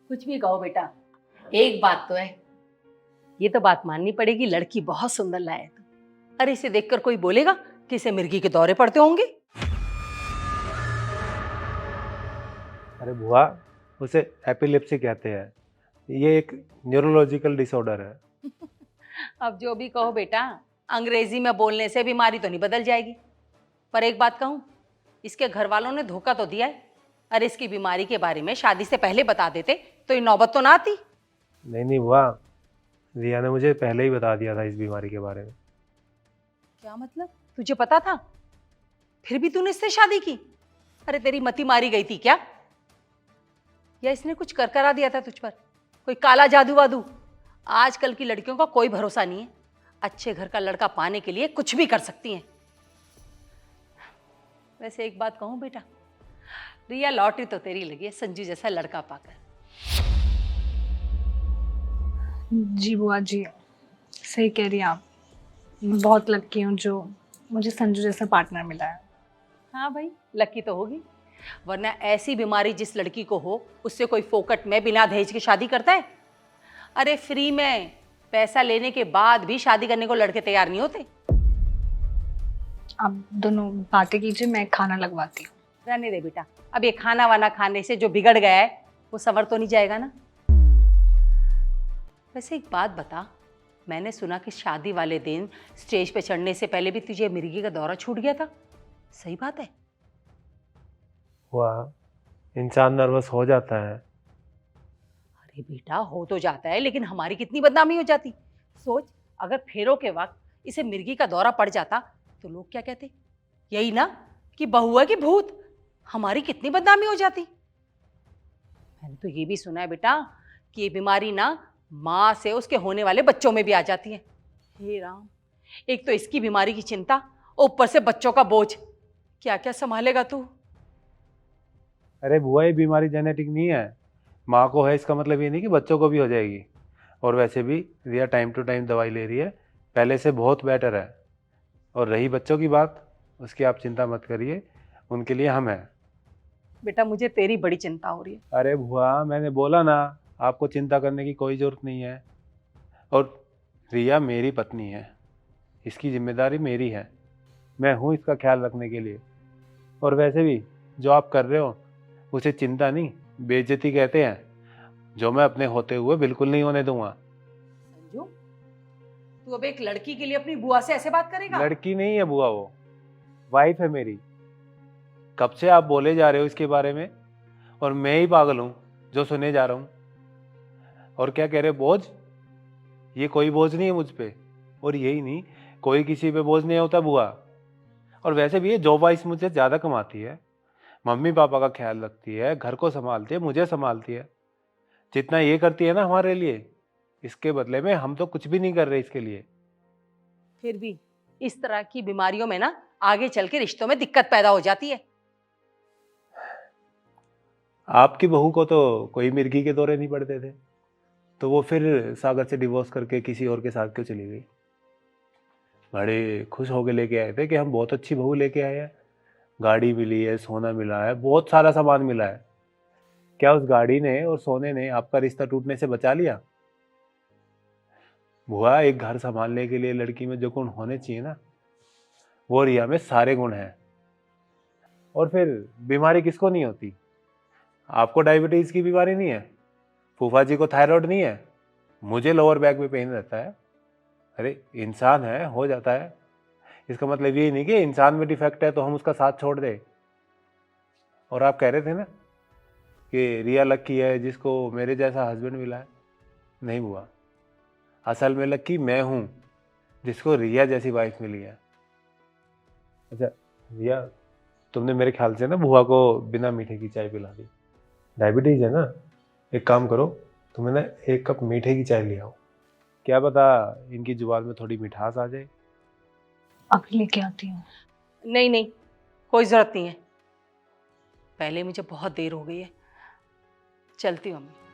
कुछ भी कहो बेटा, एक बात तो है, ये तो बात माननी पड़ेगी, लड़की बहुत सुंदर लाया है। अरे इसे देखकर कोई बोलेगा कि इसे मिर्गी के दौरे पड़ते होंगे। अरे बुआ, उसे एपिलेप्सी कहते हैं। ये एक न्यूरोलॉजिकल डिसऑर्डर है। अब जो भी कहो बेटा, अंग्रेजी में बोलने से बीमारी तो नहीं बदल जाएगी। पर एक बात कहूँ, इसके घर वालों ने धोखा तो दिया है। अरे इसकी बीमारी के बारे में शादी से पहले बता देते तो ये नौबत तो ना आती। नहीं बुआ, रिया ने मुझे पहले ही बता दिया था इस बीमारी के बारे में। क्या मतलब? तुझे पता था फिर भी तूने इससे शादी की? अरे तेरी मति मारी गई थी क्या, या इसने कुछ कर करा दिया था तुझ पर, कोई काला जादू वादू? आजकल की लड़कियों का कोई भरोसा नहीं है, अच्छे घर का लड़का पाने के लिए कुछ भी कर सकती हैं। वैसे एक बात कहूं बेटा, रिया लॉटरी तो तेरी लगी है संजू जैसा लड़का पाकर। जी बुआ जी, सही कह रही हैं आप। मैं बहुत लकी हूँ जो मुझे संजू जैसा पार्टनर मिला है। हाँ भाई, लकी तो होगी, वरना ऐसी बीमारी जिस लड़की को हो उससे कोई फोकट में बिना दहेज के शादी करता है? अरे फ्री में पैसा लेने के बाद भी शादी करने को लड़के तैयार नहीं होते। आप दोनों बातें कीजिए, मैं खाना लगवाती हूँ। रहने दे बेटा, अब ये खाना वाना खाने से जो बिगड़ गया है वो संवर तो नहीं जाएगा ना। वैसे एक बात बता, मैंने सुना कि शादी वाले दिन स्टेज पे चढ़ने से पहले भी तुझे मिर्गी का दौरा छूट गया था, सही बात है? बुआ, इंसान नर्वस हो जाता है। अरे बेटा हो तो जाता है, लेकिन हमारी कितनी बदनामी हो जाती। सोच, अगर फेरों के वक्त इसे मिर्गी का दौरा पड़ जाता तो लोग क्या कहते? यही ना कि बहू है कि भूत। हमारी कितनी बदनामी हो जाती। मैंने तो ये भी सुना है बेटा कि ये बीमारी ना माँ से उसके होने वाले बच्चों में भी आ जाती है। हे राम, एक तो इसकी बीमारी की चिंता, ऊपर से बच्चों का बोझ, क्या क्या संभालेगा तू? अरे बुआ, ये बीमारी जेनेटिक नहीं है। माँ को है इसका मतलब ये नहीं कि बच्चों को भी हो जाएगी। और वैसे भी रिया टाइम टू टाइम दवाई ले रही है, पहले से बहुत बेटर है। और रही बच्चों की बात, उसकी आप चिंता मत करिए, उनके लिए हम हैं। बेटा मुझे तेरी बड़ी चिंता हो रही है। अरे बुआ, मैंने बोला ना, आपको चिंता करने की कोई ज़रूरत नहीं है। और रिया मेरी पत्नी है, इसकी जिम्मेदारी मेरी है। मैं हूँ इसका ख्याल रखने के लिए। और वैसे भी जो आप कर रहे हो उसे चिंता नहीं, बेइज्जती कहते हैं, जो मैं अपने होते हुए बिल्कुल नहीं होने दूंगा। संजू, तू अब एक लड़की के लिए अपनी बुआ से ऐसे बात करेगा? लड़की नहीं है बुआ, वो वाइफ है मेरी। कब से आप बोले जा रहे हो इसके बारे में, और मैं ही पागल हूँ जो सुने जा रहा हूँ। और क्या कह रहे हो, बोझ? ये कोई बोझ नहीं है मुझ पे, और यही नहीं, कोई किसी पे बोझ नहीं होता बुआ। और वैसे भी ये जॉब वाइज मुझसे ज़्यादा कमाती है, मम्मी पापा का ख्याल रखती है, घर को संभालती है, मुझे संभालती है। जितना ये करती है ना हमारे लिए, इसके बदले में हम तो कुछ भी नहीं कर रहे इसके लिए। फिर भी इस तरह की बीमारियों में ना आगे चल के रिश्तों में दिक्कत पैदा हो जाती है। आपकी बहू को तो कोई मिर्गी के दौरे नहीं पड़ते थे, तो वो फिर सागर से डिवोर्स करके किसी और के साथ क्यों चली गई? बड़े खुश होके लेके आए थे कि हम बहुत अच्छी बहू लेके आए हैं, गाड़ी मिली है, सोना मिला है, बहुत सारा सामान मिला है। क्या उस गाड़ी ने और सोने ने आपका रिश्ता टूटने से बचा लिया? बुआ, एक घर संभालने के लिए लड़की में जो गुण होने चाहिए ना, वो रिया में सारे गुण हैं। और फिर बीमारी किसको नहीं होती? आपको डायबिटीज की बीमारी नहीं है, फूफा जी को थायराइड नहीं है, मुझे लोअर बैक में पेन रहता है। अरे इंसान है, हो जाता है। इसका मतलब ये नहीं कि इंसान में डिफेक्ट है तो हम उसका साथ छोड़ दें। और आप कह रहे थे ना कि रिया लकी है जिसको मेरे जैसा हस्बैंड मिला है। नहीं बुआ, असल में लकी मैं हूँ जिसको रिया जैसी वाइफ मिली है। अच्छा रिया, तुमने मेरे ख्याल से ना बुआ को बिना मीठे की चाय पिला दी। डायबिटीज है ना, एक काम करो, तुम्हें ना एक कप मीठे की चाय ले आओ। क्या पता इनकी जुबान में थोड़ी मिठास आ जाए। अभी लेके आती हूँ। नहीं नहीं, कोई जरूरत नहीं है, पहले मुझे बहुत देर हो गई है, चलती हूँ अम्मी।